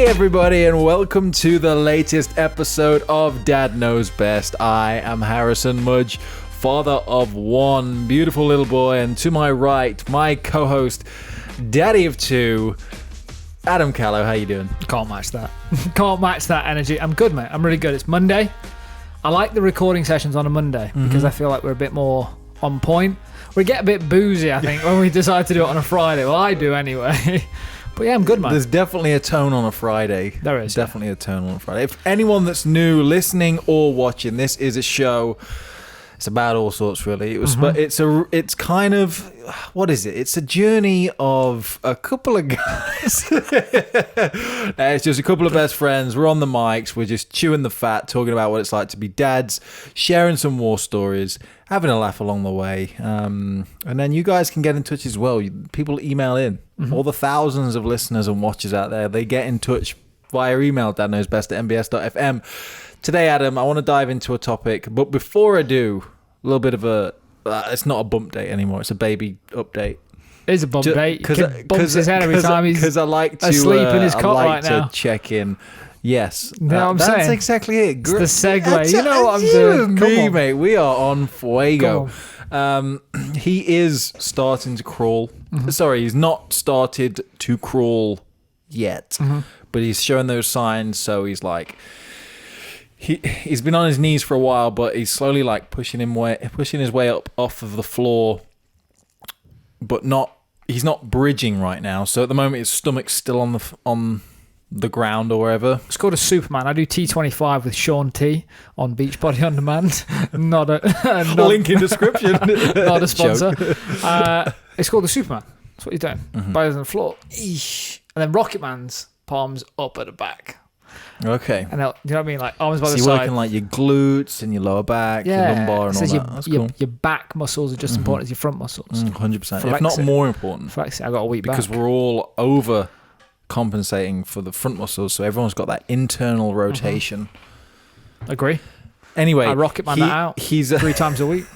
everybody, and welcome to the latest episode of Dad Knows Best. I am Harrison Mudge, father of one beautiful little boy, and to my right, my co-host, daddy of two, Adam Callow. How you doing? Can't match that. Can't match that energy. I'm good, mate. I'm really good. It's Monday. I like the recording sessions on a Monday because I feel like we're a bit more on point. We get a bit boozy, I think, when we decide to do it on a Friday. Well, I do anyway. But yeah, I'm good, man. There's definitely a tone on a Friday. There is. Definitely a tone on a Friday. If anyone that's new, listening or watching, this is a show. It's about all sorts, really. But it's kind of, what is it? It's a journey of a couple of guys. It's just a couple of best friends. We're on the mics. We're just chewing the fat, talking about what it's like to be dads, sharing some war stories, having a laugh along the way. And then you guys can get in touch as well. People email in. All the thousands of listeners and watchers out there, they get in touch via email, dadknowsbest@mbs.fm. Today, Adam, I want to dive into a topic, but before I do, a little bit of a, it's not a bump date anymore, it's a baby update. It is a bump date. Kid bumps his head every time he's I like to, asleep in his cot right now. to check in. Yes. You know what I'm that's saying? exactly it. It's the segue. You know what I'm doing. Come on, on. mate. We are on fuego. He is starting to crawl. Sorry, he's not started to crawl yet, but he's showing those signs, so he's like... He's been on his knees for a while, but he's slowly like pushing his way up off of the floor, but he's not bridging right now. So at the moment, his stomach's still on the ground or wherever. It's called a Superman. I do T25 with Sean T on Beachbody On Demand. Not Link in description. Not a sponsor. It's called the Superman. That's what he's doing. Bodies on the floor. Eesh. And then Rocketman's palms up at the back. Okay. And you know what I mean? Like arms by the you're side. working like your glutes and your lower back, your lumbar and all that. That's cool. Your back muscles are just as important as your front muscles. 100%. If not more important. Flex it. I got a weak back. Because we're all over compensating for the front muscles, so everyone's got that internal rotation. Agree. Anyway, I Rocketman that out. He's 3 times a week.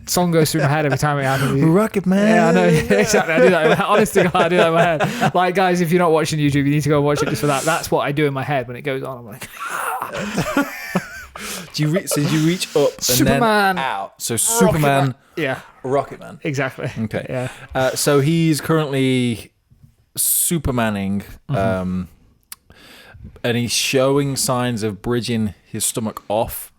Song goes through my head every time it happens. Rocketman. Yeah, I know. Exactly. I do that in my head. Honestly, I do that in my head. Like, guys, if you're not watching YouTube, you need to go and watch it just for that. That's what I do in my head when it goes on. I'm like, did you reach up and Superman, then out? So Superman, yeah, Rocketman. Exactly. Okay. Yeah. So he's currently Supermaning, and he's showing signs of bridging his stomach off,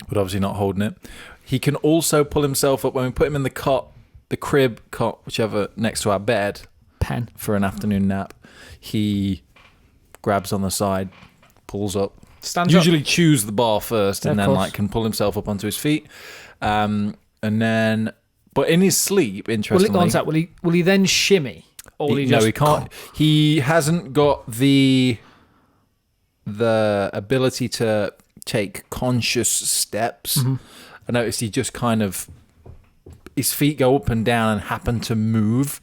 but obviously not holding it. He can also pull himself up when we put him in the cot, the crib cot, whichever, next to our bed. Pen. For an afternoon nap. He grabs on the side, pulls up. Stands usually up. chews the bar first, and of then course. like can pull himself up onto his feet. And then, but in his sleep, interestingly... Will he then shimmy? Or will he just... No, he can't. He hasn't got the ability to take conscious steps. I noticed he just kind of, his feet go up and down and happen to move,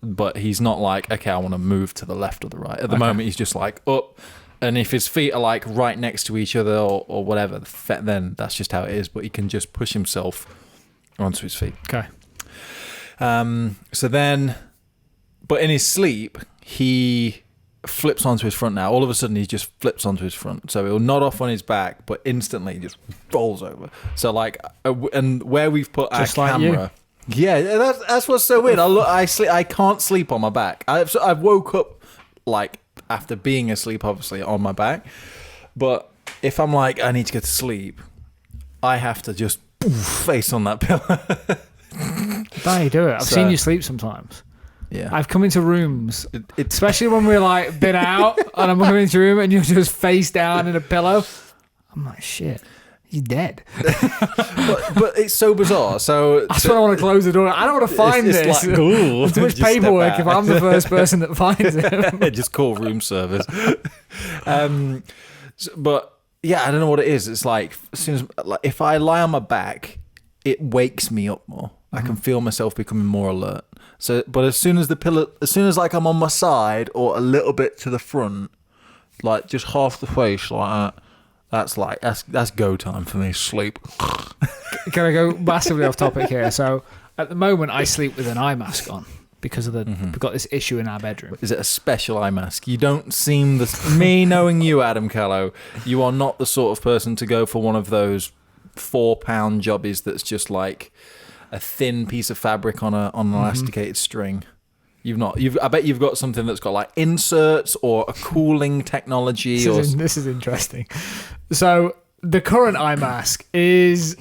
but he's not like, okay, I want to move to the left or the right. At the moment, he's just like up, and if his feet are like right next to each other or whatever, then that's just how it is, but he can just push himself onto his feet. Okay. So then, but in his sleep, he flips onto his front now. All of a sudden, he just flips onto his front. So he'll nod off on his back, but instantly just rolls over. So like, and where we've put just our like camera, yeah, that's what's so weird. I can't sleep on my back. I've woke up like after being asleep, obviously on my back, but if I'm like I need to get to sleep, I have to just face on that pillow. That's how you do it. I've seen you sleep sometimes. Yeah, I've come into rooms, especially when we're like been out, and I'm coming into a room and you're just face down in a pillow. I'm like, shit, he's dead. but it's so bizarre. So that's when I want to close the door. I don't want to find this. Like, cool. Too much paperwork if I'm the first person that finds him. Just call room service. But yeah, I don't know what it is. It's like as soon as if I lie on my back, it wakes me up more. I can feel myself becoming more alert. So, but as soon as like I'm on my side or a little bit to the front, like just half the face like that, that's go time for me. Sleep. Can I go massively off topic here? So, at the moment, I sleep with an eye mask on because of we've got this issue in our bedroom. Is it a special eye mask? You don't seem me knowing you, Adam Callow, you are not the sort of person to go for one of those 4-pound jobbies that's just like a thin piece of fabric on an elasticated string. I bet you've got something that's got like inserts or a cooling technology. This is interesting. So the current eye mask is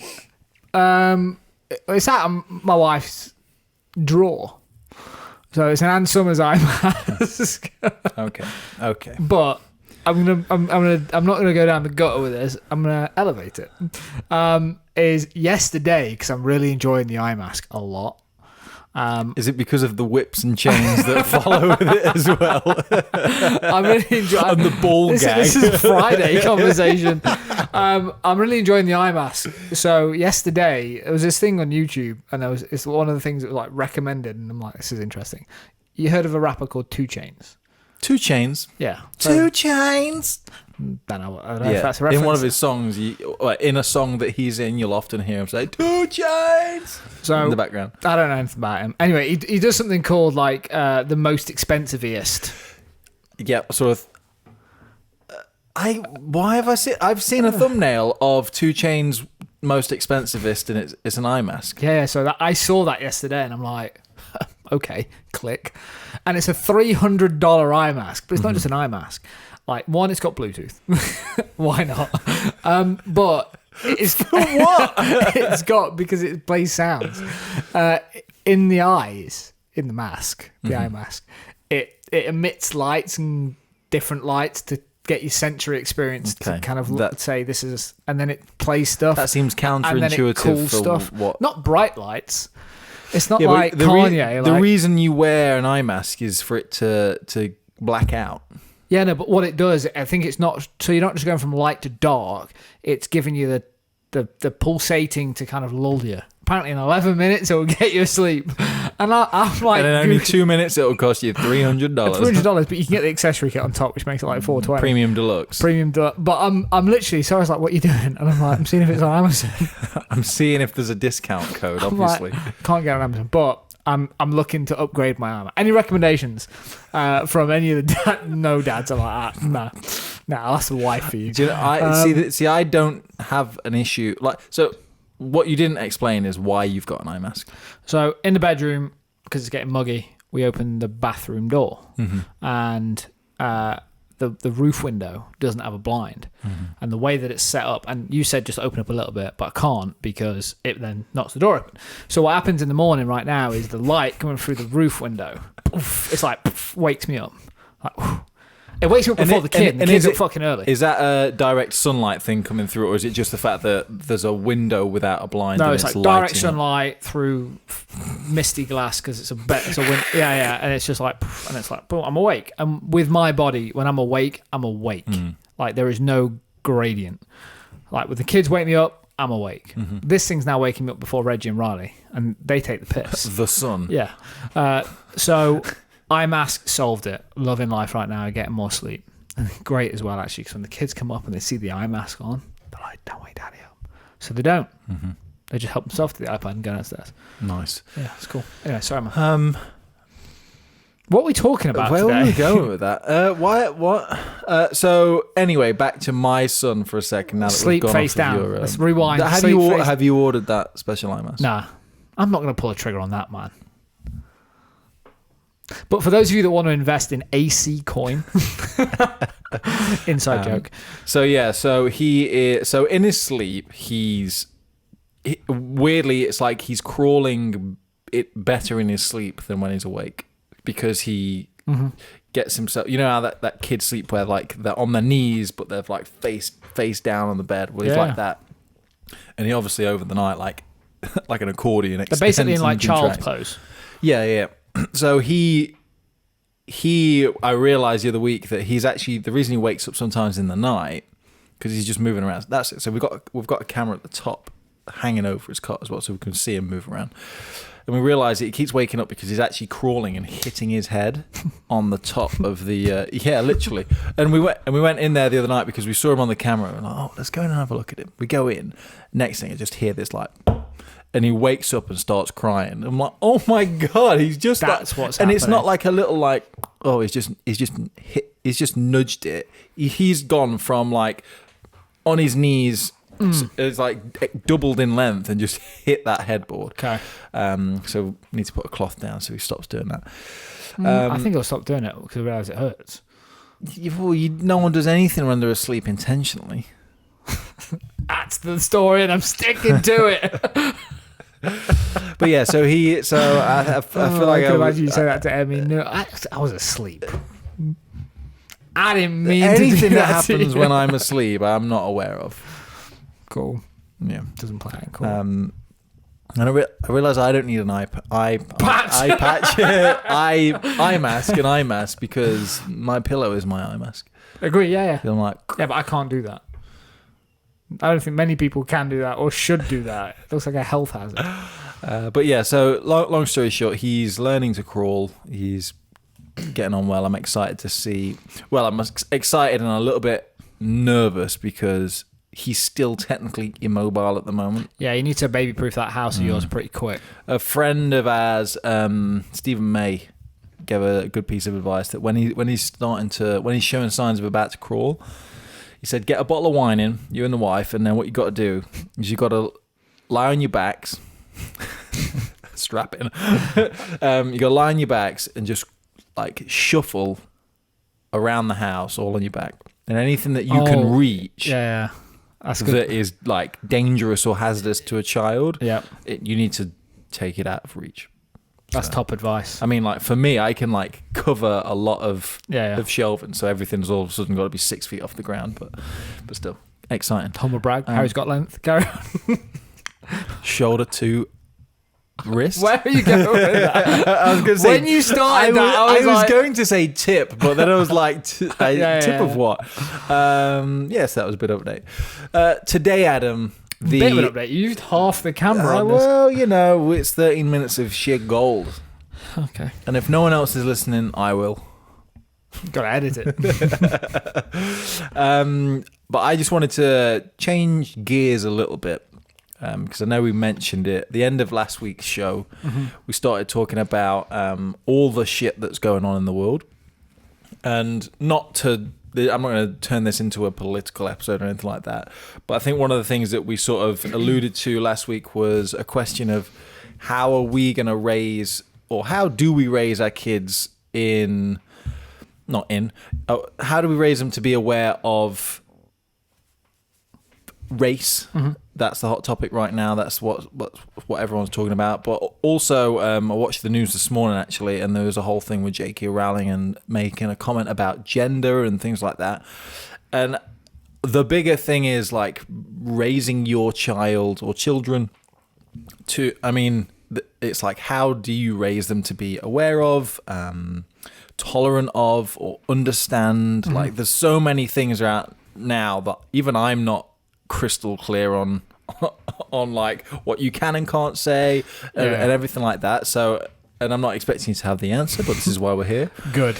it's out of my wife's drawer. So it's an Ann Summers eye mask. Okay. But I'm not gonna go down the gutter with this. I'm gonna elevate it. Is yesterday, because I'm really enjoying the eye mask a lot. Is it because of the whips and chains that follow with it as well? I'm really enjoying and the ball gag. This is a Friday conversation. I'm really enjoying the eye mask. So yesterday there was this thing on YouTube, and it's one of the things that was like recommended, and I'm like, this is interesting. You heard of a rapper called 2 Chainz? 2 Chainz? Yeah. 2 Chainz. I don't know if that's a reference. In one of his songs, in a song that he's in, you'll often hear him say 2 Chainz in the background. I don't know anything about him. Anyway, he does something called like the most expensiveest. Yeah, sort of. Why have I seen? I've seen a thumbnail of 2 Chainz most expensivest, and it's an eye mask. Yeah. So I saw that yesterday, and I'm like, okay, click, and it's a $300 eye mask, but it's not just an eye mask. Like, one, it's got Bluetooth. Why not? But it's for what? It's got, because it plays sounds in the eyes, in the mask, the eye mask. It emits lights and different lights to get your sensory experience to kind of say this is, and then it plays stuff. That seems counterintuitive. And then it cools for stuff. What? Not bright lights. It's not like Kanye. The reason you wear an eye mask is for it to black out. Yeah, no, but what it does, I think it's not, so you're not just going from light to dark, it's giving you the pulsating to kind of lull you. Apparently in 11 minutes it will get you asleep. And I'm like... And in only 2 minutes it will cost you $300. $300, but you can get the accessory kit on top, which makes it like $420. Premium deluxe. But I'm literally, so I was like, what are you doing? And I'm like, I'm seeing if it's on Amazon. I'm seeing if there's a discount code, obviously. Like, can't get it on Amazon, but... I'm looking to upgrade my armor. Any recommendations from any of the no dads are like that? Nah, I'll ask the wife for you. Do you know, see, I don't have an issue. Like, so what you didn't explain is why you've got an eye mask. So in the bedroom, because it's getting muggy, we open the bathroom door, and the roof window doesn't have a blind, and the way that it's set up, and you said just open up a little bit, but I can't because it then knocks the door open. So what happens in the morning right now is the light coming through the roof window, it's like wakes me up, like, it wakes me up before the kid. The kid's up fucking early. Is that a direct sunlight thing coming through, or is it just the fact that there's a window without a blind? No, and it's like direct sunlight through misty glass because it's a window. Yeah, and it's just like, and it's like, boom, I'm awake. And with my body, when I'm awake, I'm awake. Like there is no gradient. Like with the kids wake me up, I'm awake. This thing's now waking me up before Reggie and Riley, and they take the piss. The sun. Yeah. So eye mask solved it. Loving life right now, getting more sleep. And great as well, actually, because when the kids come up and they see the eye mask on, they're like, don't wake daddy up. So they don't. They just help themselves to the iPad and go downstairs. Nice. Yeah, it's cool. Anyway, sorry, man. What are we talking about where today? Where were we going with that? What? So anyway, back to my son for a second. Now that Sleep we've gone face off down. Of your, Let's rewind. Have you ordered that special eye mask? Nah, I'm not going to pull a trigger on that, man. But for those of you that want to invest in AC coin, inside joke. So yeah, so so in his sleep, weirdly, it's like he's crawling it better in his sleep than when he's awake, because he gets himself. You know how that kids sleep where like they're on their knees but they're like face down on the bed. Well, he's like that, and he obviously over the night like an accordion. They're basically in like child's pose. Yeah. So I realized the other week that he's actually, the reason he wakes up sometimes in the night, because he's just moving around. That's it. So we've got a camera at the top hanging over his cot as well, so we can see him move around. And we realised that he keeps waking up because he's actually crawling and hitting his head on the top of the literally. And we went in there the other night because we saw him on the camera. And like, oh, let's go in and have a look at him. We go in. Next thing, I just hear this like, and he wakes up and starts crying. I'm like, oh my god, he's just That's like, what's and it's happening. not like a little like, oh, he's just nudged it. He's gone from like on his knees. It's like doubled in length and just hit that headboard. Okay. So we need to put a cloth down so he stops doing that. I think I'll stop doing it because I realise it hurts. No one does anything when they're asleep intentionally. That's the story, and I'm sticking to it. But yeah, so I feel like I can imagine you say that to Emmy. No, I was asleep. I didn't mean anything to do that that to happens you. when I'm asleep, I'm not aware of. Cool. Yeah. Doesn't play it. Cool. And I realize I don't need an eye mask, an eye mask, because my pillow is my eye mask. Agree. Yeah. I'm like, Yeah, but I can't do that. I don't think many people can do that or should do that. It looks like a health hazard. but yeah. So long story short, he's learning to crawl. He's getting on well. I'm excited to see. Well, I'm excited and a little bit nervous because he's still technically immobile at the moment. Yeah, you need to baby-proof that house of yours pretty quick. A friend of ours, Stephen May, gave a good piece of advice that when he's showing signs of about to crawl, he said, get a bottle of wine in, you and the wife, and then what you got to do is you got to lie on your backs, strap in. You got to lie on your backs and just like shuffle around the house all on your back, and anything that you can reach. Yeah. That's good. That is like dangerous or hazardous to a child. Yeah. You need to take it out of reach. That's top advice. I mean, like for me, I can like cover a lot of shelving, so everything's all of a sudden got to be 6 feet off the ground. But still, exciting. Humble brag. Harry's got length. Carry on. Shoulder to wrist. Where are you going with that? I was going to say when you started I was like, going to say tip, but then I was like, tip of what? Yes, that was a bit of an update. Today, Adam. Bit of an update. You used half the camera on this. Well, you know, it's 13 minutes of sheer gold. Okay. And if no one else is listening, I will. Got to edit it. But I just wanted to change gears a little bit. Because I know we mentioned it at the end of last week's show. Mm-hmm. We started talking about all the shit that's going on in the world. And I'm not going to turn this into a political episode or anything like that. But I think one of the things that we sort of alluded to last week was a question of how are we going to raise, or how do we raise our kids how do we raise them to be aware of race? Mm-hmm. That's the hot topic right now. That's what everyone's talking about. But also, I watched the news this morning, actually, and there was a whole thing with J.K. Rowling and making a comment about gender and things like that. And the bigger thing is, like, raising your child or children to, I mean, it's like, how do you raise them to be aware of, tolerant of, or understand? Mm-hmm. Like, there's so many things out now that even I'm not crystal clear on like what you can and can't say and everything like that. So, and I'm not expecting you to have the answer, but this is why we're here. Good.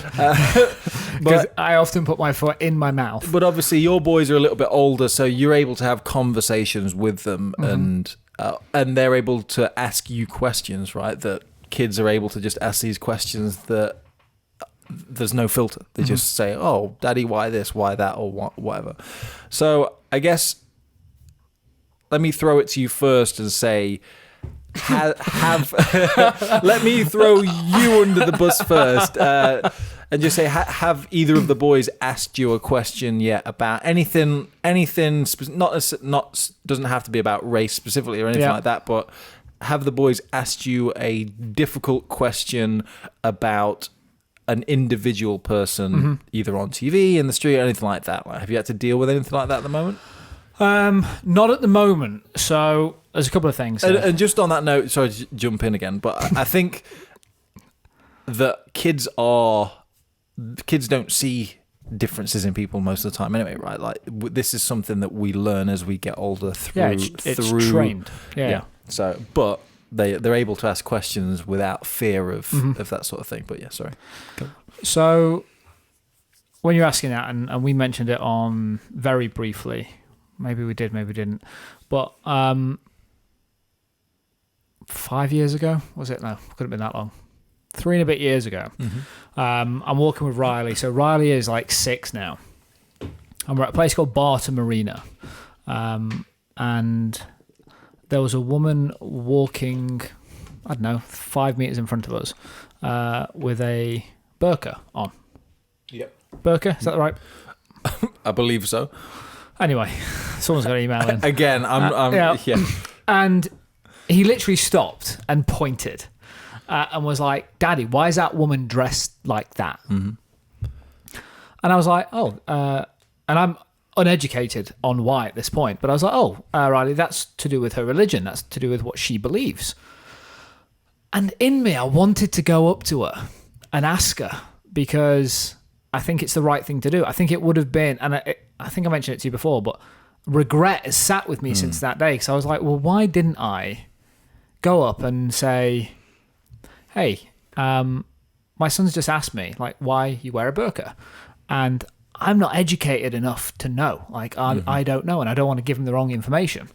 Because I often put my foot in my mouth. But obviously your boys are a little bit older, so you're able to have conversations with them, mm-hmm. And they're able to ask you questions, right? That kids are able to just ask these questions that there's no filter. They mm-hmm. just say, oh, daddy, why this, why that, or whatever. So I guess let me throw it to you first and say, let me throw you under the bus first, and just say, have either of the boys asked you a question yet about anything? Not doesn't have to be about race specifically or anything like that, but have the boys asked you a difficult question about an individual person, mm-hmm. either on TV, in the street, or anything like that? Like, have you had to deal with anything like that at the moment? Not at the moment. So there's a couple of things. And just on that note, sorry to jump in again, but I think that kids don't see differences in people most of the time anyway, right? Like, this is something that we learn as we get older through it's trained. Yeah. So, but they're able to ask questions without fear of mm-hmm. of that sort of thing. But yeah, sorry. Go. So when you're asking that, and we mentioned it on very briefly, maybe we did, maybe we didn't, but 5 years ago. Was it? No, couldn't have been that long. 3 and a bit years ago. I'm walking with Riley. So Riley is like 6 now. And we're at a place called Barter Marina. And there was a woman walking, I don't know, 5 meters in front of us with a burqa on. Yep. Burqa, is that right? I believe so. Anyway, someone's got an email in. Again, yeah. And he literally stopped and pointed and was like, Daddy, why is that woman dressed like that? And I was like, oh, and I'm uneducated on why at this point, but I was like, oh, Riley, that's to do with her religion. That's to do with what she believes. And in me, I wanted to go up to her and ask her, because I think it's the right thing to do. I think it would have been, and I think I mentioned it to you before, but regret has sat with me since that day. Because I was like, well, why didn't I go up and say, hey, my son's just asked me, like, why you wear a burqa? And I'm not educated enough to know. Like, I don't know, and I don't want to give him the wrong information.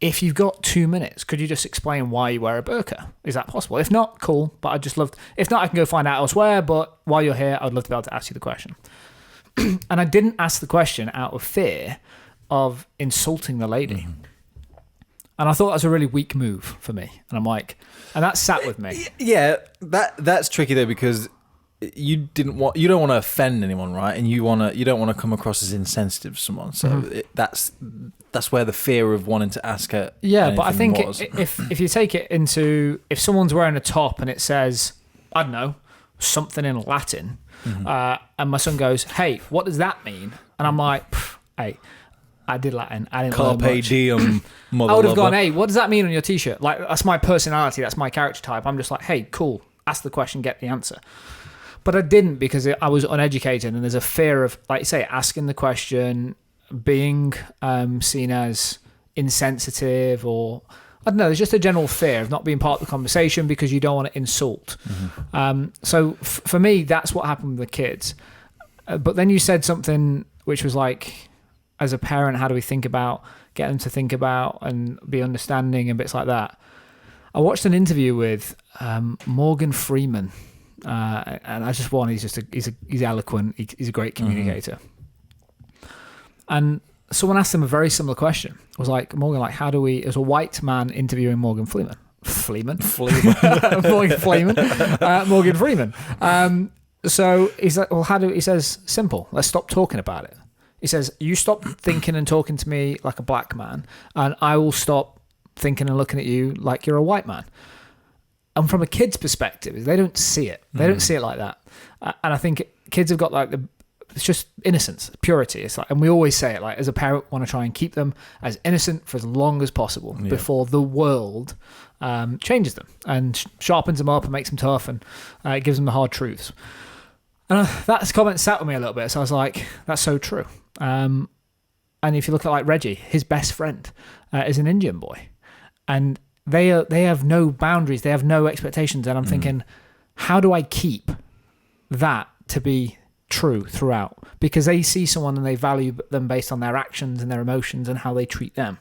If you've got 2 minutes, could you just explain why you wear a burqa? Is that possible? If not, cool. But I'd just love... If not, I can go find out elsewhere. But while you're here, I'd love to be able to ask you the question. And I didn't ask the question out of fear of insulting the lady. And I thought that was a really weak move for me. And I'm like... And that sat with me. Yeah, that's tricky though, because you don't want to offend anyone, right? And you don't want to come across as insensitive to someone. So that's where the fear of wanting to ask her. Yeah, but I think if you take it into, if someone's wearing a top and it says, I don't know, something in Latin, and my son goes, hey, what does that mean? And I'm like, hey, I did Latin. I didn't learn Carpe much. diem, mother I would have lover. gone, hey, what does that mean on your t-shirt? Like, that's my personality. That's my character type. I'm just like, hey, cool. Ask the question, get the answer. But I didn't, because I was uneducated, and there's a fear of, like you say, asking the question, being seen as insensitive, or I don't know, there's just a general fear of not being part of the conversation because you don't want to insult. So for me, that's what happened with the kids. But then you said something which was like, as a parent, how do we think about, get them to think about and be understanding and bits like that. I watched an interview with Morgan Freeman. And I just want, he's eloquent. He's a great communicator. And someone asked him a very similar question. It was like, Morgan, like, how do we, as a white man interviewing Morgan Freeman, Morgan Freeman. So he's like, well, he says, simple, let's stop talking about it. He says, you stop thinking and talking to me like a black man, and I will stop thinking and looking at you like you're a white man. And from a kid's perspective, they don't see it. They don't see it like that. And I think kids have got like it's just innocence, purity. It's like, and we always say it, like, as a parent, want to try and keep them as innocent for as long as possible before the world changes them and sharpens them up and makes them tough and gives them the hard truths. And that comment sat with me a little bit. So I was like, that's so true. And if you look at like Reggie, his best friend is an Indian boy, and they have no boundaries, they have no expectations, and I'm thinking, how do I keep that to be true throughout? Because they see someone and they value them based on their actions and their emotions and how they treat them.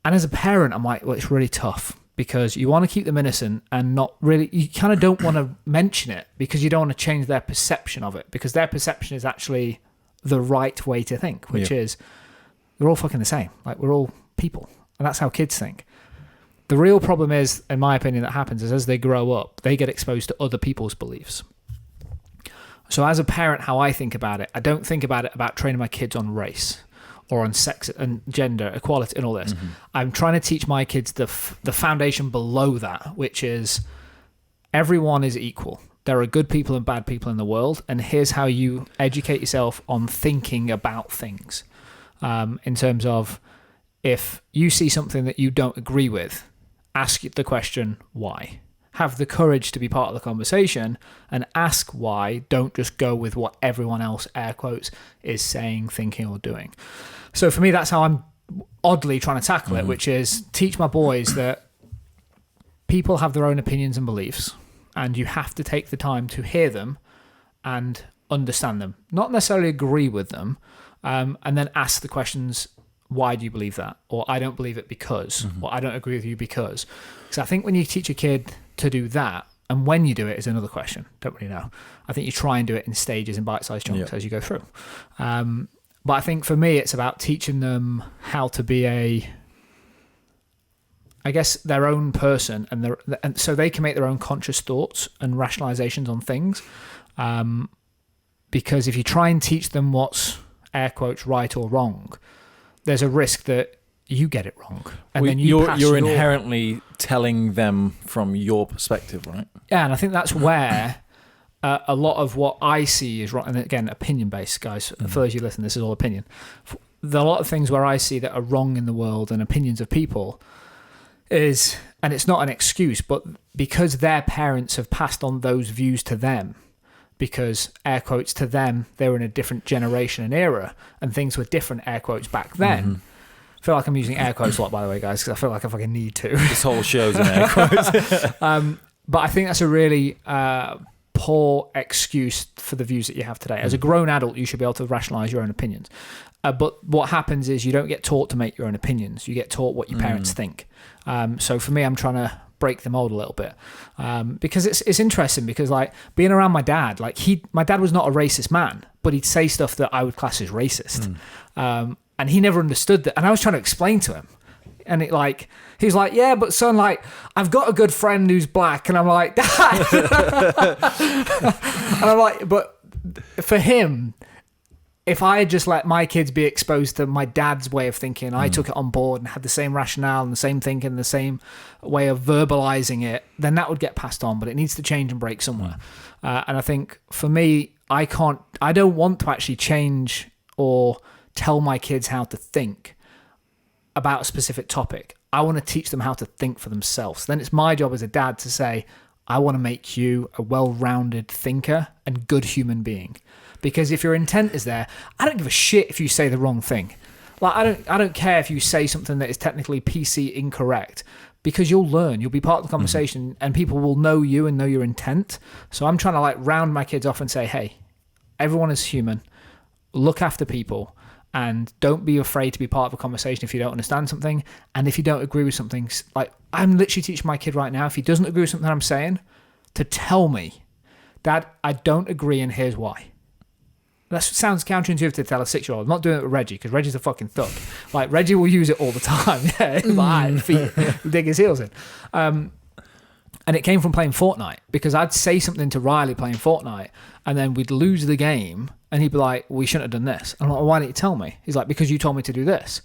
And as a parent, I'm like, well, it's really tough, because you want to keep them innocent and not really, you kind of don't want to mention it because you don't want to change their perception of it, because their perception is actually the right way to think, which is we're all fucking the same. Like, we're all people. And that's how kids think. The real problem is, in my opinion, that happens is as they grow up, they get exposed to other people's beliefs. So as a parent, how I think about it, I don't think about it about training my kids on race or on sex and gender equality and all this. I'm trying to teach my kids the foundation below that, which is everyone is equal. There are good people and bad people in the world, and here's how you educate yourself on thinking about things. In terms of, if you see something that you don't agree with, ask the question, why? Have the courage to be part of the conversation and ask why. Don't just go with what everyone else, air quotes, is saying, thinking, or doing. So for me, that's how I'm oddly trying to tackle it, which is teach my boys that people have their own opinions and beliefs, and you have to take the time to hear them and understand them. Not necessarily agree with them, and then ask the questions, why do you believe that? Or I don't believe it because, or I don't agree with you because. So I think when you teach a kid to do that, and when you do it is another question. Don't really know. I think you try and do it in stages, in bite-sized chunks as you go through. But I think for me, it's about teaching them how to be their own person, and so they can make their own conscious thoughts and rationalizations on things. Because if you try and teach them what's air quotes right or wrong, there's a risk that you get it wrong, and then you're inherently telling them from your perspective, right? Yeah, and I think that's where a lot of what I see is wrong. And again, opinion based, guys. For those you listen, this is all opinion. A lot of things where I see that are wrong in the world and opinions of people is, and it's not an excuse, but because their parents have passed on those views to them. Because, air quotes, to them, they were in a different generation and era, and things were different, air quotes, back then. I feel like I'm using air quotes a lot, by the way, guys, because I feel like I fucking need to. This whole show's in air quotes. But I think that's a really poor excuse for the views that you have today. As a grown adult, you should be able to rationalise your own opinions. But what happens is you don't get taught to make your own opinions. You get taught what your parents think. So for me, I'm trying to break the mold a little bit, because it's interesting, because like being around my dad, like my dad was not a racist man, but he'd say stuff that I would class as racist, and he never understood that, and I was trying to explain to him, and he's like, yeah, but son, like I've got a good friend who's black, and I'm like, Dad. And I'm like, but for him, if I had just let my kids be exposed to my dad's way of thinking, I took it on board and had the same rationale and the same thinking, the same way of verbalizing it, then that would get passed on, but it needs to change and break somewhere. And I think for me, I don't want to actually change or tell my kids how to think about a specific topic. I want to teach them how to think for themselves. Then it's my job as a dad to say, I want to make you a well-rounded thinker and good human being. Because if your intent is there, I don't give a shit if you say the wrong thing. Like I don't care if you say something that is technically PC incorrect, because you'll learn. You'll be part of the conversation, and people will know you and know your intent. So I'm trying to like round my kids off and say, hey, everyone is human. Look after people, and don't be afraid to be part of a conversation if you don't understand something. And if you don't agree with something, like I'm literally teaching my kid right now, if he doesn't agree with something I'm saying, to tell me, Dad, I don't agree, and here's why. That sounds counterintuitive to tell a 6-year-old. I'm not doing it with Reggie, because Reggie's a fucking thug. Like, Reggie will use it all the time. Yeah, my feet dig his heels in. And it came from playing Fortnite, because I'd say something to Riley playing Fortnite, and then we'd lose the game, and he'd be like, we shouldn't have done this. I'm like, well, why didn't you tell me? He's like, because you told me to do this.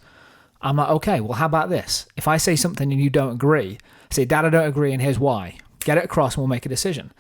I'm like, okay, well, how about this? If I say something and you don't agree, say, Dad, I don't agree, and here's why. Get it across and we'll make a decision.